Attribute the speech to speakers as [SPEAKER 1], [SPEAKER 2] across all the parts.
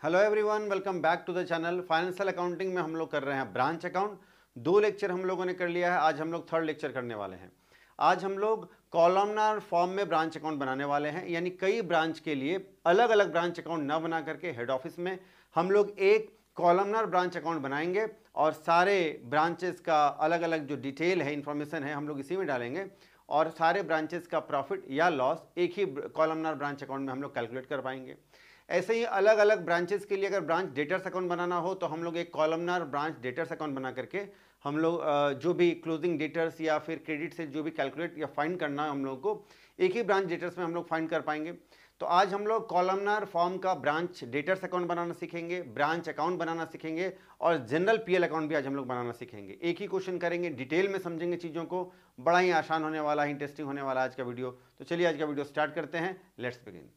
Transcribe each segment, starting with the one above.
[SPEAKER 1] Hello everyone, welcome back to the channel. Financial accounting में हम लोग कर रहे हैं ब्रांच अकाउंट। 2 लेक्चर हम लोगों ने कर लिया है। आज हम लोग 3rd लेक्चर करने वाले हैं। आज हम लोग कॉलमनार फॉर्म में ब्रांच अकाउंट बनाने वाले हैं, यानी कई ब्रांच के लिए अलग अलग ब्रांच अकाउंट ना बना करके हेड ऑफिस में हम लोग एक कॉलमनार ब्रांच अकाउंट बनाएंगे और सारे ब्रांचेस का अलग अलग जो डिटेल है, इंफॉर्मेशन है, हम लोग इसी में डालेंगे और सारे ब्रांचेस का प्रॉफिट या लॉस एक ही कॉलमनार ब्रांच अकाउंट में हम लोग कैलकुलेट कर पाएंगे। ऐसे ही अलग अलग ब्रांचेस के लिए अगर ब्रांच डेटर्स अकाउंट बनाना हो तो हम लोग एक कॉलमनार ब्रांच डेटर्स अकाउंट बना करके हम लोग जो भी क्लोजिंग डेटर्स या फिर क्रेडिट से जो भी कैलकुलेट या फाइंड करना है हम लोग को एक ही ब्रांच डेटर्स में हम लोग फाइंड कर पाएंगे। तो आज हम लोग कॉलमनार फॉर्म का ब्रांच डेटर्स अकाउंट बनाना सीखेंगे, ब्रांच अकाउंट बनाना सीखेंगे और जनरल पीएल अकाउंट भी आज हम लोग बनाना सीखेंगे। एक ही क्वेश्चन करेंगे, डिटेल में समझेंगे चीज़ों को। बड़ा ही आसान होने वाला है, इंटरेस्टिंग होने वाला है आज का वीडियो। तो चलिए आज का वीडियो स्टार्ट करते हैं। Let's begin.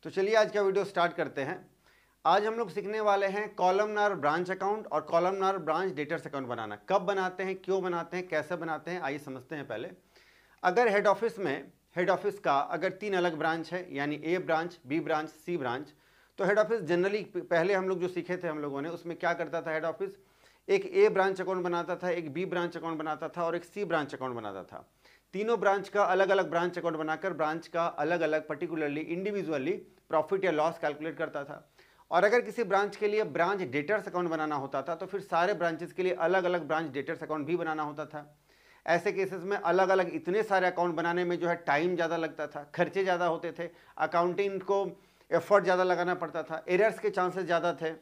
[SPEAKER 1] तो चलिए आज का वीडियो स्टार्ट करते हैं। आज हम लोग सीखने वाले हैं कॉलमनार ब्रांच अकाउंट और कॉलमनार ब्रांच डेटर्स अकाउंट बनाना। कब बनाते हैं, क्यों बनाते हैं, कैसे बनाते हैं, आइए समझते हैं। पहले अगर हेड ऑफिस में हेड ऑफिस का अगर 3 अलग ब्रांच है, यानी ए ब्रांच, बी ब्रांच, सी ब्रांच, तो हेड ऑफिस जनरली पहले हम लोग जो सीखे थे हम लोगों ने, उसमें क्या करता था, हेड ऑफिस एक ए ब्रांच अकाउंट बनाता था, एक बी ब्रांच अकाउंट बनाता था और एक सी ब्रांच अकाउंट बनाता था। तीनों ब्रांच का अलग अलग ब्रांच अकाउंट बनाकर ब्रांच का अलग अलग पर्टिकुलरली इंडिविजुअली प्रॉफिट या लॉस कैलकुलेट करता था। और अगर किसी ब्रांच के लिए ब्रांच डेटर्स अकाउंट बनाना होता था तो फिर सारे ब्रांचेस के लिए अलग अलग ब्रांच डेटर्स अकाउंट भी बनाना होता था। ऐसे केसेस में अलग अलग इतने सारे अकाउंट बनाने में जो है टाइम ज़्यादा लगता था, खर्चे ज़्यादा होते थे, अकाउंटिंग को एफर्ट ज़्यादा लगाना पड़ता था, एरर्स के चांसेस ज़्यादा थे।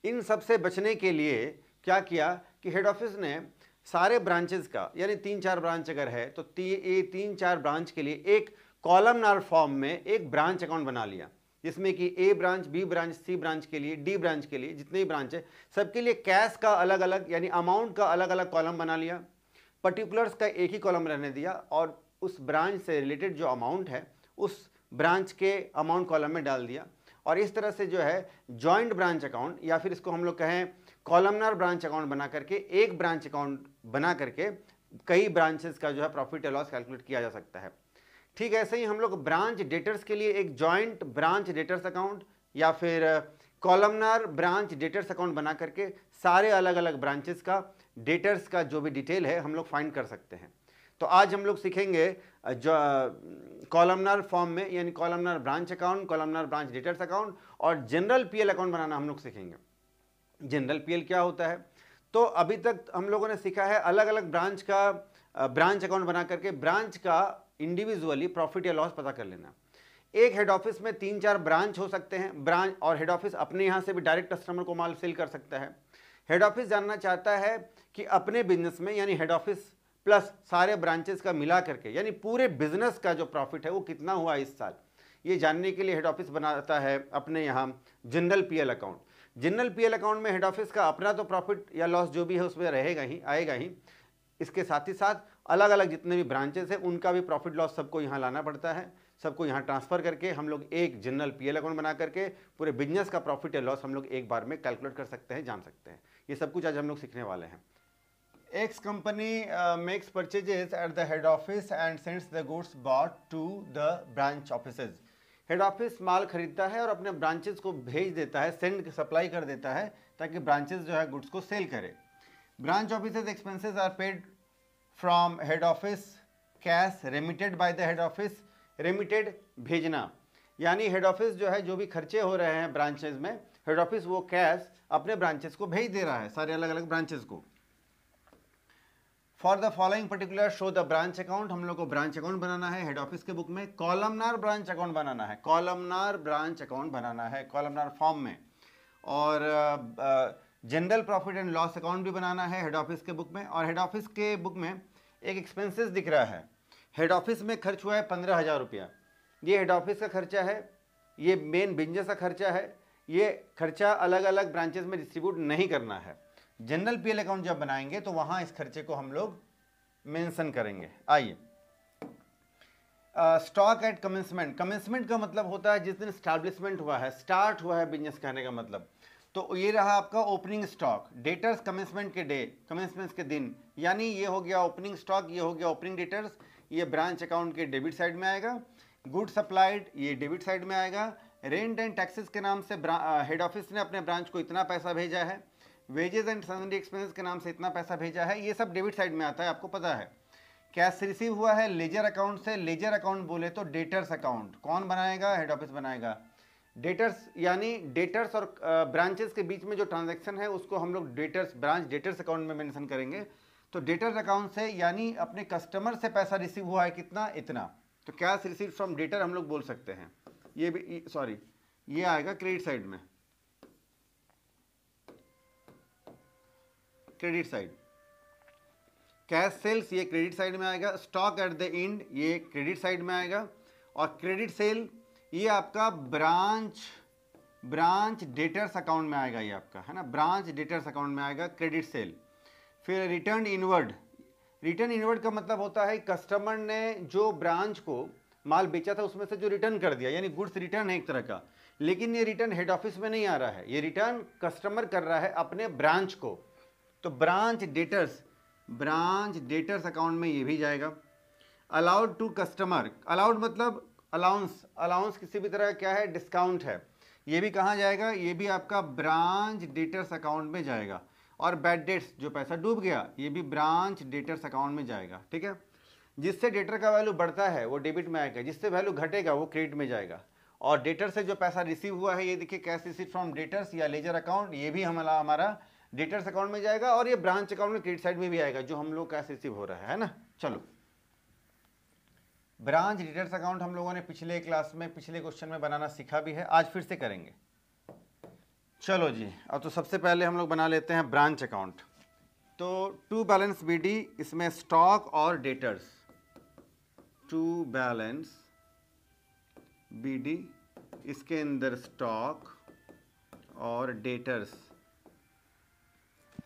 [SPEAKER 1] इन सब से बचने के लिए क्या किया कि हेड ऑफिस ने सारे ब्रांचेस का, यानी 3-4 ब्रांच अगर है तो 3-4 ब्रांच के लिए एक कॉलमनार फॉर्म में एक ब्रांच अकाउंट बना लिया, जिसमें कि ए ब्रांच, बी ब्रांच, सी ब्रांच के लिए, डी ब्रांच के लिए, जितने भी ब्रांच है सबके लिए कैश का अलग अलग यानी अमाउंट का अलग अलग कॉलम बना लिया, पर्टिकुलर्स का एक ही कॉलम रहने दिया और उस ब्रांच से रिलेटेड जो अमाउंट है उस ब्रांच के अमाउंट कॉलम में डाल दिया। और इस तरह से जो है जॉइंट ब्रांच अकाउंट या फिर इसको हम लोग कहें कॉलमनार ब्रांच अकाउंट बना करके एक ब्रांच अकाउंट बना करके कई ब्रांचेस का जो है प्रॉफिट या लॉस कैलकुलेट किया जा सकता है। ठीक ऐसे ही हम लोग ब्रांच डेटर्स के लिए एक जॉइंट ब्रांच डेटर्स अकाउंट या फिर कॉलमनार ब्रांच डेटर्स अकाउंट बना करके सारे अलग अलग ब्रांचेस का डेटर्स का जो भी डिटेल है हम लोग फाइंड कर सकते हैं। तो आज हम लोग सीखेंगे जो कॉलमनार फॉर्म में यानी columnar branch account, columnar branch debtors account और जनरल पीएल अकाउंट बनाना हम लोग सीखेंगे। जनरल पीएल क्या होता है? तो अभी तक हम लोगों ने सीखा है अलग अलग ब्रांच का ब्रांच अकाउंट बना करके ब्रांच का इंडिविजुअली प्रॉफिट या लॉस पता कर लेना। एक हेड ऑफिस में 3-4 ब्रांच हो सकते हैं, ब्रांच और हेड ऑफिस अपने यहाँ से भी डायरेक्ट कस्टमर को माल सेल कर सकता है। हेड ऑफिस जानना चाहता है कि अपने बिजनेस में यानी हेड ऑफिस प्लस सारे ब्रांचेस का मिला करके यानी पूरे बिजनेस का जो प्रॉफिट है वो कितना हुआ इस साल, ये जानने के लिए हेड ऑफिस बनाता है अपने यहाँ general PL account. General PL account में हेड ऑफिस का अपना तो प्रॉफिट या लॉस जो भी है उसमें रहेगा ही, आएगा ही। इसके साथ ही साथ अलग अलग जितने भी ब्रांचेस हैं उनका भी प्रॉफिट लॉस सबको यहाँ लाना पड़ता है। सबको यहाँ ट्रांसफर करके हम लोग एक जनरल पीएल अकाउंट बना करके पूरे बिजनेस का प्रॉफिट या लॉस हम लोग एक बार में कैलकुलेट कर सकते हैं, जान सकते हैं। ये सब कुछ आज हम लोग सीखने वाले हैं। X company makes purchases at the head office and sends the goods bought to the branch offices. Head office माल खरीदता है और अपने ब्रांचेस को भेज देता है, सेंड सप्लाई कर देता है ताकि ब्रांचेस जो है गुड्स को सेल करे। Branch offices expenses are paid from head office, cash remitted by the head office. Remitted भेजना यानी हेड ऑफिस जो है जो भी खर्चे हो रहे हैं ब्रांचेस में, हेड ऑफिस वो कैश अपने ब्रांचेस को भेज दे रहा है, सारे अलग अलग ब्रांचेस को। For the following particular show the branch account, हम लोग को ब्रांच अकाउंट बनाना है हेड ऑफिस के बुक में। कॉलमनार ब्रांच अकाउंट बनाना है, कॉलमनार ब्रांच अकाउंट बनाना है कॉलमनार फॉर्म में। और general profit and loss account भी बनाना है हेड ऑफिस के बुक में। और हेड ऑफिस के बुक में एक एक्सपेंसेस दिख रहा है, हेड ऑफिस में खर्च हुआ है 15,000 रुपया। ये हेड ऑफिस का खर्चा है, ये मेन बिजनेस का खर्चा है। ये खर्चा अलग अलग ब्रांचेस में डिस्ट्रीब्यूट नहीं करना है। जनरल पीएल अकाउंट जब बनाएंगे तो वहां इस खर्चे को हम लोग मेंशन करेंगे। आइए, स्टॉक एट कमेंसमेंट, कमेंसमेंट का मतलब होता है जिस दिन स्टैब्लिशमेंट हुआ है, स्टार्ट हुआ है बिजनेस कहने का मतलब। तो ये रहा आपका ओपनिंग स्टॉक, डेटर्स कमेंसमेंट के डे, कमेंसमेंट के दिन, यानी ये हो गया ओपनिंग स्टॉक, ये हो गया ओपनिंग डेटर्स, ये ब्रांच अकाउंट के डेबिट साइड में आएगा। गुड सप्लाइड ये डेबिट साइड में आएगा। रेंट एंड टैक्सेस के नाम से हेड ऑफिस ने अपने ब्रांच को इतना पैसा भेजा है। वेजेस एंड सन्ड्री एक्सपेंसेस के नाम से इतना पैसा भेजा है, ये सब डेबिट साइड में आता है, आपको पता है। कैश रिसीव हुआ है लेजर अकाउंट से, लेजर अकाउंट बोले तो डेटर्स अकाउंट कौन बनाएगा, हेड ऑफिस बनाएगा। डेटर्स यानी डेटर्स और ब्रांचेस के बीच में जो ट्रांजैक्शन है उसको हम लोग डेटर्स, ब्रांच डेटर्स अकाउंट में मेंशन करेंगे। तो डेटर्स अकाउंट से यानी अपने कस्टमर से पैसा रिसीव हुआ है कितना, इतना, तो कैश रिसीव फ्रॉम डेटर हम लोग बोल सकते हैं। ये भी सॉरी ये आएगा क्रेडिट साइड में, क्रेडिट साइड। कैश सेल्स ये क्रेडिट साइड में आएगा। स्टॉक एट द एंड ये क्रेडिट साइड में आएगा। और क्रेडिट सेल ये आपका ब्रांच डेटर्स अकाउंट में आएगा, ये आपका है ना, ब्रांच डेटर्स अकाउंट में आएगा क्रेडिट सेल। फिर रिटर्न इनवर्ड, रिटर्न इनवर्ड का मतलब होता है कस्टमर ने जो ब्रांच को माल बेचा था उसमें से जो रिटर्न कर दिया, यानी गुड्स रिटर्न है एक तरह का, लेकिन ये रिटर्न हेड ऑफिस में नहीं आ रहा है, ये रिटर्न कस्टमर कर रहा है अपने ब्रांच को, तो ब्रांच डेटर्स अकाउंट में ये भी जाएगा। अलाउड टू कस्टमर, अलाउड मतलब अलाउंस, अलाउंस किसी भी तरह का क्या है, डिस्काउंट है, ये भी कहाँ जाएगा, ये भी आपका ब्रांच डेटर्स अकाउंट में जाएगा। और बैड डेट्स जो पैसा डूब गया ये भी ब्रांच डेटर्स अकाउंट में जाएगा, ठीक है। जिससे डेटर का वैल्यू बढ़ता है वो डेबिट में आएगा, जिससे वैल्यू घटेगा वो क्रेडिट में जाएगा। और डेटर से जो पैसा रिसीव हुआ है ये देखिए कैश रिसीव फ्रॉम डेटर्स या लेजर अकाउंट, ये भी हमारा डेटर्स अकाउंट में जाएगा। और ये ब्रांच अकाउंट में क्रेडिट साइड में भी आएगा जो हम लोग कैश रिसीव हो रहा है ना। चलो, ब्रांच डेटर्स अकाउंट हम लोगों ने पिछले क्लास में, पिछले क्वेश्चन में बनाना सीखा भी है, आज फिर से करेंगे। चलो जी, अब तो सबसे पहले हम लोग बना लेते हैं ब्रांच अकाउंट। तो टू बैलेंस बीडी, इसमें स्टॉक और डेटर्स, टू बैलेंस बीडी, इसके अंदर स्टॉक और डेटर्स।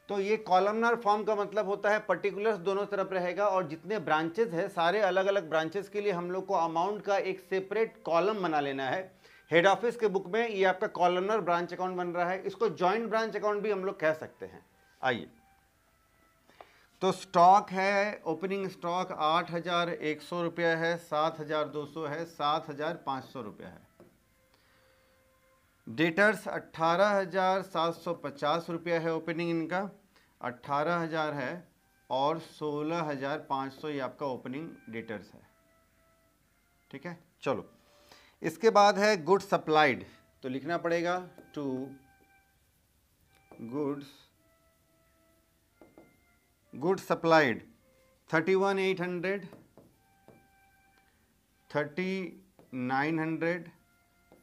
[SPEAKER 1] तो ये कॉलमनार फॉर्म का मतलब होता है पर्टिकुलर्स दोनों तरफ रहेगा, और जितने ब्रांचेस है सारे अलग अलग ब्रांचेस के लिए हम लोग को अमाउंट का एक सेपरेट कॉलम बना लेना है। हेड ऑफिस के बुक में ये आपका कॉलमनार ब्रांच अकाउंट बन रहा है, इसको जॉइंट ब्रांच अकाउंट भी हम लोग कह सकते हैं। आइए, तो स्टॉक है, ओपनिंग स्टॉक 8,100 रुपया है, 7,200 है, 7,500 रुपया है। डेटर्स 18,750 रुपया है, ओपनिंग इनका 18,000 है, और 16,500 ये आपका ओपनिंग डेटर्स है, ठीक है। चलो, इसके बाद है गुड सप्लाइड, तो लिखना पड़ेगा टू गुड सप्लाइड 31,800, 3900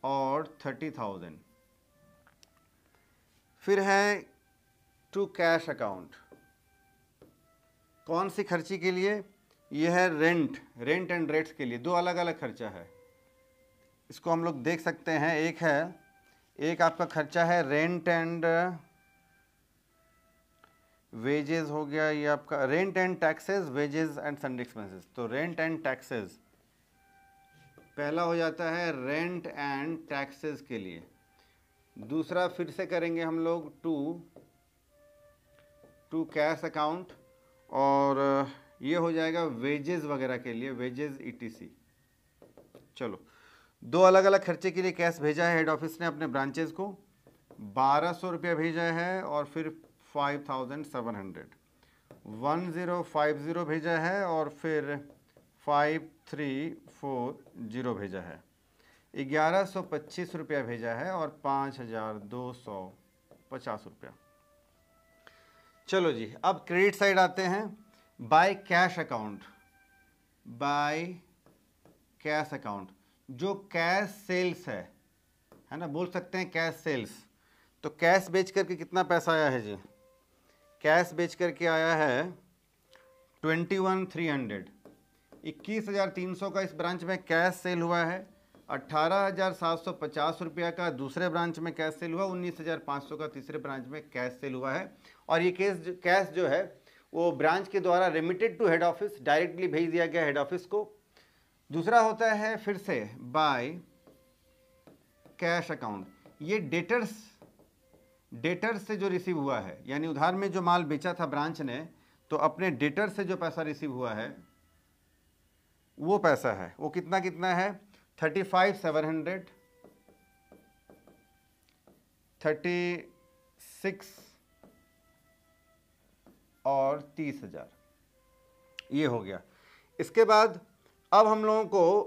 [SPEAKER 1] और 30,000। फिर है टू कैश अकाउंट, कौन सी खर्ची के लिए, यह है रेंट एंड रेट्स के लिए, दो अलग अलग खर्चा है, इसको हम लोग देख सकते हैं। एक आपका खर्चा है रेंट एंड वेजेस हो गया, ये आपका rent and taxes, wages and sundry expenses. तो रेंट एंड टैक्सेस पहला हो जाता है रेंट एंड टैक्सेस के लिए। दूसरा फिर से करेंगे हम लोग टू कैश अकाउंट, और ये हो जाएगा वेजेस वगैरह के लिए, वेजेस ETC। चलो, दो अलग अलग खर्चे के लिए कैश भेजा है हेड ऑफिस ने अपने ब्रांचेस को, 1,200 रुपया भेजा है, और फिर 5,700, 1050 भेजा है, और फिर 5340 भेजा है, 1,125 रुपया भेजा है, और 5,250 रुपया। चलो जी, अब क्रेडिट साइड आते हैं। Bye cash account, bye cash account जो कैश सेल्स है ना, बोल सकते हैं कैश सेल्स। तो कैश बेच करके कितना पैसा आया है जी, कैश बेच करके आया है 21,300, 21,300 का इस ब्रांच में कैश सेल हुआ है। 18,750 रुपया का दूसरे ब्रांच में कैश सेल हुआ, 19,500 का तीसरे ब्रांच में कैश सेल हुआ है। और ये कैश जो है वो ब्रांच के द्वारा remitted to head office, directly भेज दिया गया हेड ऑफिस को। दूसरा होता है फिर से बाय कैश अकाउंट। ये डेटर्स से जो रिसीव हुआ है, यानी उधार में जो माल बेचा था ब्रांच ने, तो अपने डेटर से जो पैसा रिसीव हुआ है वो पैसा है, वो कितना कितना है 35,700, 36 और 30,000, ये हो गया। इसके बाद अब हम लोगों को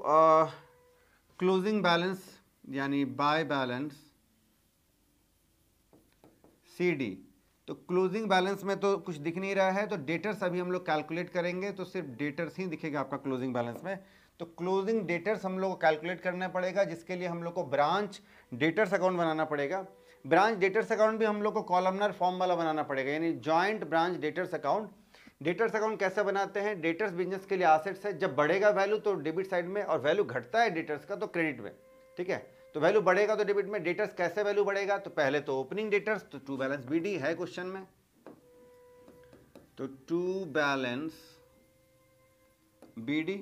[SPEAKER 1] क्लोजिंग बैलेंस यानी बाय बैलेंस CD। तो क्लोजिंग बैलेंस में तो कुछ दिख नहीं रहा है, तो डेटर्स अभी हम लोग कैलकुलेट करेंगे, तो सिर्फ डेटर्स ही दिखेगा आपका क्लोजिंग बैलेंस में। तो क्लोजिंग डेटर्स हम लोग को कैलकुलेट करना पड़ेगा, जिसके लिए हम लोग को ब्रांच डेटर्स अकाउंट बनाना पड़ेगा। ब्रांच डेटर्स अकाउंट भी हम लोग को कॉलमनर फॉर्म वाला बनाना पड़ेगा, यानी joint branch debtors account. Debtors account कैसे बनाते हैं? डेटर्स बिजनेस के लिए एसेट्स है, जब बढ़ेगा वैल्यू तो डेबिट साइड में, और वैल्यू घटता है डेटर्स का तो क्रेडिट में, ठीक है। तो वैल्यू बढ़ेगा तो डेबिट में। डेटर्स कैसे वैल्यू बढ़ेगा? तो पहले तो ओपनिंग डेटर्स, तो टू बैलेंस BD है क्वेश्चन में, तो टू बैलेंस BD।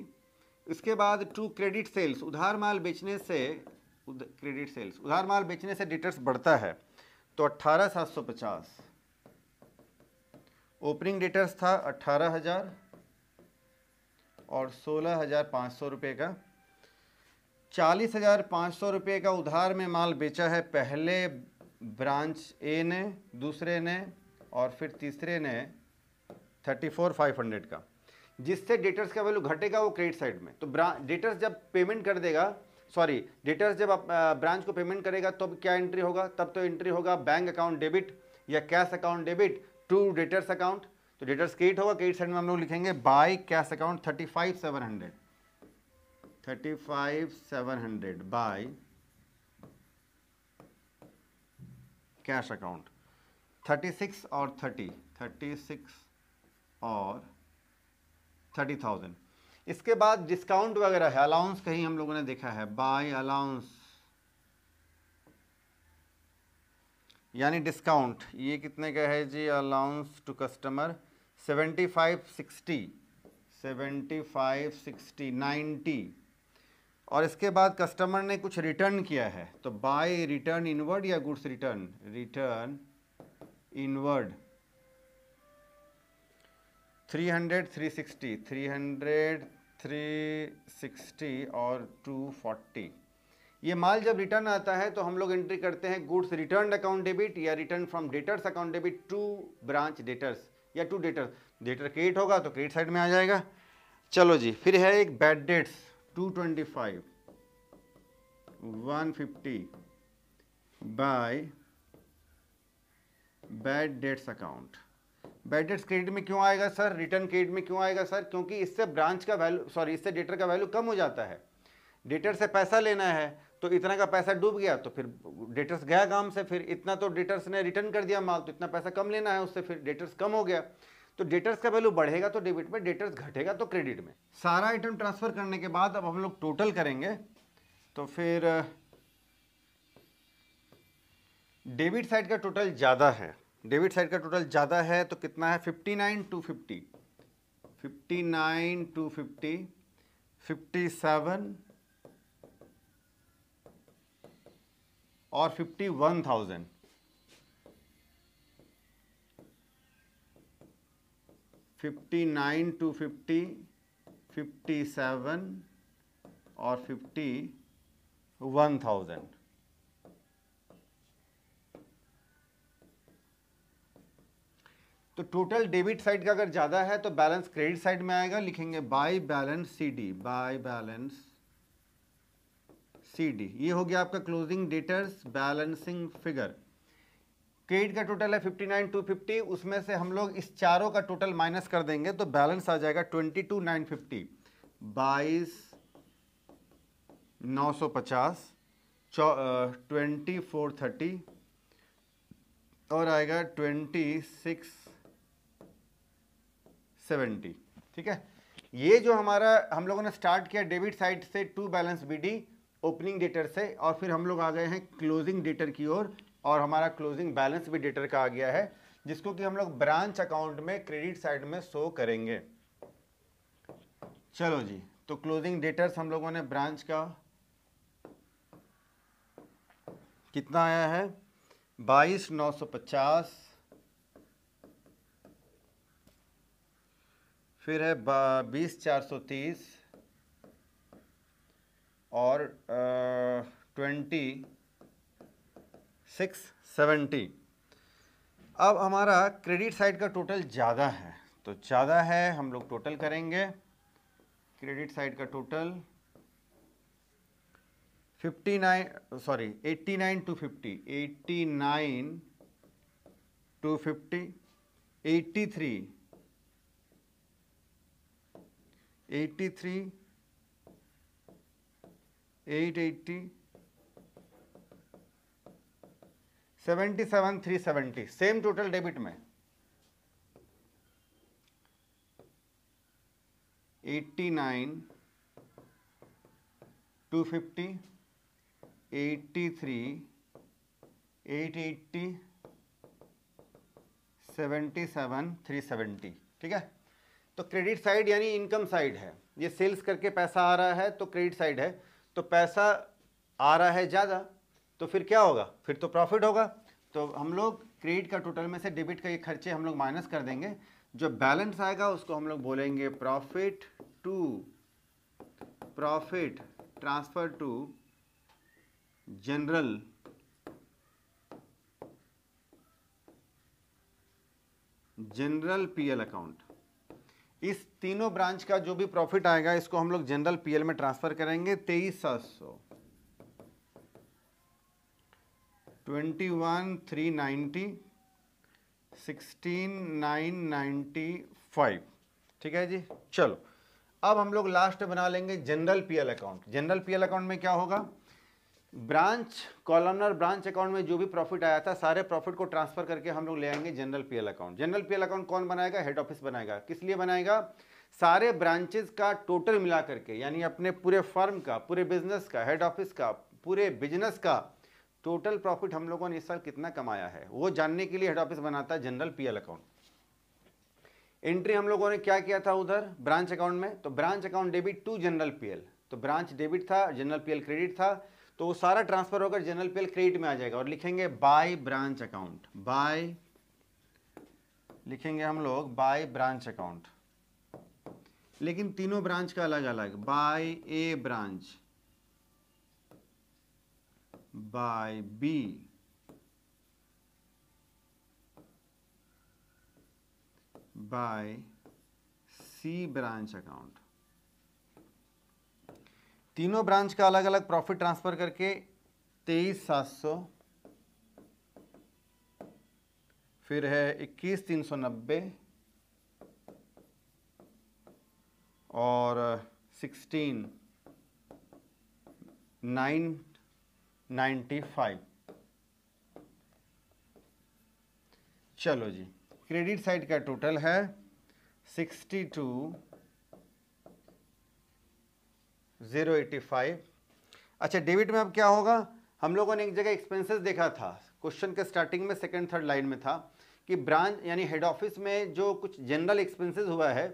[SPEAKER 1] इसके बाद टू क्रेडिट सेल्स, उधार माल बेचने से क्रेडिट सेल्स, उधार माल बेचने से डेटर्स बढ़ता है, तो 18,750। ओपनिंग डेटर्स था 18,000 और 16,500 रुपये का। 40,500 रुपये का उधार में माल बेचा है पहले ब्रांच A ने, दूसरे ने और फिर तीसरे ने 34,500 का, जिससे डेटर्स का वैल्यू घटेगा वो क्रेडिट साइड में। तो डेटर्स जब पेमेंट कर देगा, सॉरी डेटर्स जब ब्रांच को पेमेंट करेगा तो क्या एंट्री होगा? तब तो एंट्री होगा बैंक अकाउंट डेबिट या cash account debit to debtors account. तो डेटर्स क्रेडिट होगा, क्रेडिट साइड में हम लोग लिखेंगे by cash account 35,700 by cash account 36 और 30,000। इसके बाद डिस्काउंट वगैरह है, अलाउंस कहीं हम लोगों ने देखा है, बाय अलाउंस यानी डिस्काउंट, ये कितने का है जी? Allowance to customer 75-60 90। और इसके बाद कस्टमर ने कुछ रिटर्न किया है, तो बाय रिटर्न इनवर्ड या गुड्स रिटर्न इनवर्ड 300 360 और 240। ये माल जब रिटर्न आता है तो हम लोग एंट्री करते हैं गुड्स रिटर्न अकाउंट डेबिट या return from debtors account debit to branch debtors या टू डेटर क्रेडिट होगा तो क्रेडिट साइड में आ जाएगा। चलो जी, फिर है एक bad debts 225 150 by bad debts account. Bad debts credit में क्यों आएगा सर? रिटर्न क्रेडिट में क्यों आएगा सर? क्योंकि इससे ब्रांच का वैल्यू, सॉरी इससे डेटर का वैल्यू कम हो जाता है। डेटर से पैसा लेना है तो इतना का पैसा डूब गया, तो फिर डेटर्स गया काम से, फिर इतना तो डेटर्स ने रिटर्न कर दिया माल, तो इतना पैसा कम लेना है उससे, फिर डेटर्स कम हो गया। तो डेटर्स का वैल्यू बढ़ेगा तो डेबिट में, डेटर्स घटेगा तो क्रेडिट में। सारा आइटम ट्रांसफर करने के बाद अब हम लोग टोटल करेंगे, तो फिर डेबिट साइड का टोटल ज़्यादा है, डेबिट साइड का टोटल ज़्यादा है तो कितना है? 59,250 57 और 51,000। 59,250 57 और 51,000। तो टोटल डेबिट साइड का अगर ज़्यादा है तो बैलेंस क्रेडिट साइड में आएगा, लिखेंगे by balance CD, by balance CD। ये हो गया आपका closing debtors balancing figure. Credit का टोटल है 59,250, उसमें से हम लोग इस चारों का टोटल माइनस कर देंगे तो बैलेंस आ जाएगा 22,950 22,950 2430 और आएगा 2670। ठीक है, ये जो हमारा हम लोगों ने स्टार्ट किया डेबिट साइड से to balance BD opening debtor से, और फिर हम लोग आ गए हैं क्लोजिंग डेटर की ओर, और हमारा क्लोजिंग बैलेंस भी डेटर का आ गया है, जिसको कि हम लोग ब्रांच अकाउंट में क्रेडिट साइड में शो करेंगे। चलो जी, तो क्लोजिंग डेटर्स हम लोगों ने ब्रांच का कितना आया है 22,950, फिर है 20,430 और 26,70। अब हमारा क्रेडिट साइड का टोटल ज़्यादा है, तो ज़्यादा है, हम लोग टोटल करेंगे। क्रेडिट साइड का total 89 to 50, 89 to 50, 83, 880, 77, 370, same total debit में 89, 250, 83, 880, 77, 370। ठीक है, तो क्रेडिट साइड यानी इनकम साइड है, ये सेल्स करके पैसा आ रहा है तो क्रेडिट साइड है, तो पैसा आ रहा है ज़्यादा, तो फिर क्या होगा, फिर तो प्रॉफिट होगा। तो हम लोग क्रेडिट का टोटल में से डेबिट का ये खर्चे हम लोग माइनस कर देंगे, जो बैलेंस आएगा उसको हम लोग बोलेंगे profit transfer to general PL account. इस तीनों ब्रांच का जो भी प्रॉफिट आएगा इसको हम लोग जनरल पीएल में ट्रांसफर करेंगे। 23,700, 21,390, 16,995। ठीक है जी, चलो अब हम लोग लास्ट बना लेंगे general PL account. General PL account में क्या होगा, ब्रांच कॉलमनर ब्रांच अकाउंट में जो भी प्रॉफिट आया था सारे प्रॉफिट को ट्रांसफर करके हम लोग ले आएंगे general PL account. General PL account कौन बनाएगा, हेड ऑफिस बनाएगा। किस लिए बनाएगा, सारे ब्रांचेस का टोटल मिला करके, यानी अपने पूरे फर्म का, पूरे बिजनेस का, हेड ऑफिस का, पूरे बिजनेस का टोटल प्रॉफिट हम लोगों ने इस साल कितना कमाया है वो जानने के लिए हेड ऑफिस बनाता है जनरल पीएल अकाउंट। एंट्री हम लोगों ने क्या किया था उधर ब्रांच अकाउंट में, तो branch account debit to general PL, तो ब्रांच डेबिट था, जनरल पीएल क्रेडिट था, तो वो सारा ट्रांसफर होकर जनरल पीएल क्रेडिट में आ जाएगा और लिखेंगे बाय ब्रांच अकाउंट, बाय लिखेंगे हम लोग बाय ब्रांच अकाउंट, लेकिन तीनों ब्रांच का अलग अलग, बाय ए ब्रांच, बाय बी, बाय सी ब्रांच अकाउंट। तीनों ब्रांच का अलग अलग प्रॉफिट ट्रांसफर करके 23,700, फिर है 21,390 और 16,995। चलो जी, क्रेडिट साइड का टोटल है 62,085। अच्छा, डेबिट में अब क्या होगा, हम लोगों ने एक जगह एक्सपेंसेस देखा था, क्वेश्चन के स्टार्टिंग में सेकंड थर्ड लाइन में था कि ब्रांच यानी हेड ऑफिस में जो कुछ जनरल एक्सपेंसेस हुआ है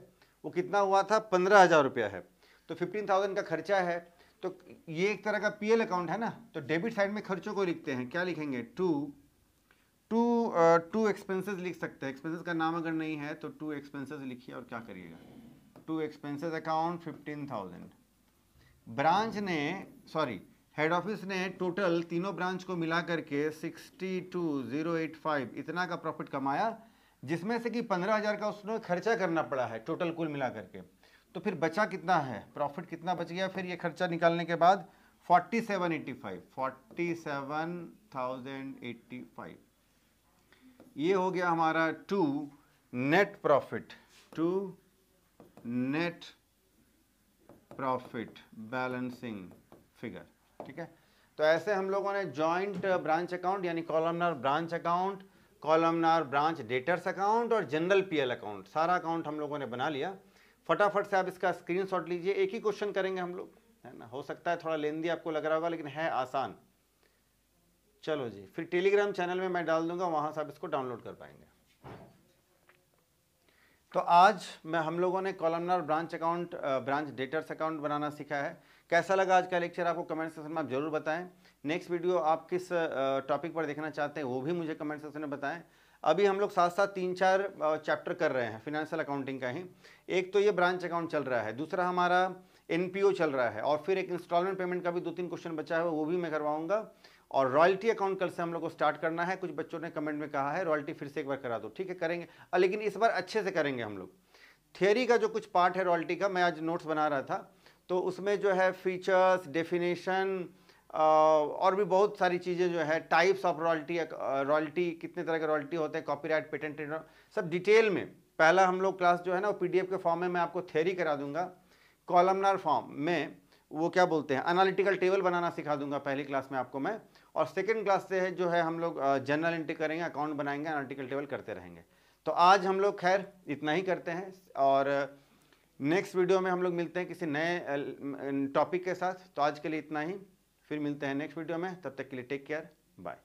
[SPEAKER 1] वो कितना हुआ था, 15,000 रुपया है, तो 15,000 का खर्चा है, तो ये एक तरह का पीएल अकाउंट है ना, तो डेबिट साइड में खर्चों को लिखते हैं, क्या लिखेंगे, टू एक्सपेंसेस लिख सकते हैं। एक्सपेंसेस का नाम अगर नहीं है तो टू एक्सपेंसेस लिखिए और क्या करिएगा, टू एक्सपेंसेस अकाउंट 15,000। ब्रांच ने हेड ऑफिस ने टोटल तीनों ब्रांच को मिला करके 62,085 इतना का प्रॉफिट कमाया, जिसमें से कि 15,000 का उसने खर्चा करना पड़ा है टोटल कुल मिला करके, तो फिर बचा कितना है, प्रॉफिट कितना बच गया, फिर ये खर्चा निकालने के बाद 47,085 ये हो गया हमारा to net profit balancing figure. ठीक है, तो ऐसे हम लोगों ने जॉइंट ब्रांच अकाउंट यानी columnar branch account, columnar branch debtors account और जनरल पीएल अकाउंट, सारा अकाउंट हम लोगों ने बना लिया। फटाफट से आप इसका स्क्रीनशॉट लीजिए, एक ही क्वेश्चन करेंगे हम लोग, है ना, हो सकता है थोड़ा लेंदी आपको लग रहा होगा लेकिन है आसान। चलो जी, फिर टेलीग्राम चैनल में मैं डाल दूंगा, वहां से आप इसको डाउनलोड कर पाएंगे। तो आज हम लोगों ने columnar branch account, branch debtors account बनाना सीखा है। कैसा लगा आज का लेक्चर आपको कमेंट सेक्शन में आप जरूर बताएं। नेक्स्ट वीडियो आप किस टॉपिक पर देखना चाहते हैं वो भी मुझे कमेंट सेक्शन में बताएं। अभी हम लोग साथ साथ 3-4 चैप्टर कर रहे हैं फिनेंशियल अकाउंटिंग का ही। एक तो ये ब्रांच अकाउंट चल रहा है, दूसरा हमारा एनपीओ चल रहा है, और फिर एक इंस्टॉलमेंट पेमेंट का भी 2-3 क्वेश्चन बचा है, वो भी मैं करवाऊंगा। और रॉयल्टी अकाउंट कल से हम लोग को स्टार्ट करना है। कुछ बच्चों ने कमेंट में कहा है रॉयल्टी फिर से एक बार करा दो, ठीक है करेंगे, लेकिन इस बार अच्छे से करेंगे हम लोग। थियरी का जो कुछ पार्ट है रॉयल्टी का, मैं आज नोट्स बना रहा था, तो उसमें जो है फीचर्स, डेफिनेशन और भी बहुत सारी चीज़ें जो है, टाइप्स ऑफ रॉयल्टी, रॉयल्टी कितने तरह के रॉयल्टी होते हैं, कॉपीराइट, पेटेंट, सब डिटेल में पहला हम लोग क्लास जो है ना वो पीडीएफ के फॉर्म में मैं आपको थियरी करा दूंगा। कॉलमनार फॉर्म में वो क्या बोलते हैं, एनालिटिकल टेबल बनाना सिखा दूंगा पहली क्लास में आपको मैं। और सेकंड क्लास से है जो है हम लोग जनरल एंट्री करेंगे, अकाउंट बनाएंगे, एनालिटिकल टेबल करते रहेंगे। तो आज हम लोग खैर इतना ही करते हैं, और नेक्स्ट वीडियो में हम लोग मिलते हैं किसी नए टॉपिक के साथ। तो आज के लिए इतना ही, फिर मिलते हैं नेक्स्ट वीडियो में, तब तक के लिए टेक केयर, बाय।